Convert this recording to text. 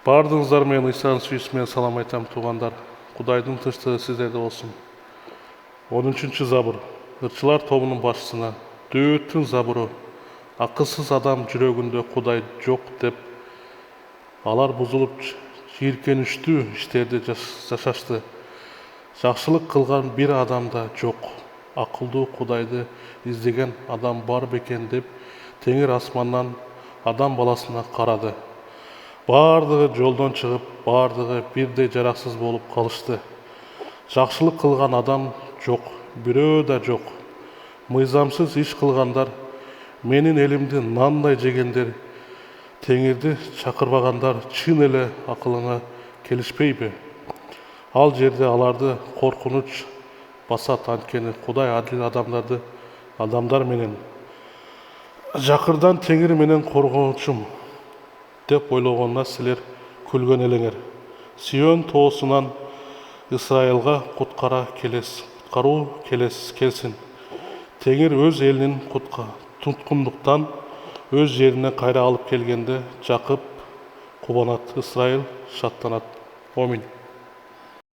Бардыңыздар мен Исаның сүйісімен салам айтам, туғандар. Құдайдың тыныштығы сіздерде болсын. 13-ші забыр. Ырчылар тобының басшысына: Дөөттің забыры. Ақылсыз адам жүрегінде Құдай жоқ деп, алар бұзылып жиіркенішті іштерде жашашты. Жақсылық қылған бір адамда жоқ. Ақылды Құдайды іздеген адам бар бекен деп, теңір асманнан адам баласына қарады. Бардығы жолдан шығып, бардығы бірдей жарақсыз болып қалышты. Жақсылық қылған адам жоқ, біреу да жоқ. Мыйзамсыз іш қылғандар, менің елімді нандай жегендер, теңірді шақырбағандар шын елі ақылына келішпей бе? Ал жерде аларды қорқыныш басат, анткени Құдай адил адамдар менен жақырдан теңір менен қорғанышым деп ойлағанына сілер күлген елеңер. Сион тоосунан Исраилға құтқару келсін. Теңір өз елінің тұтқындықтан өз жеріне қайра алып келгенде Жақып қубанат, Исраил шаттанат. Амин.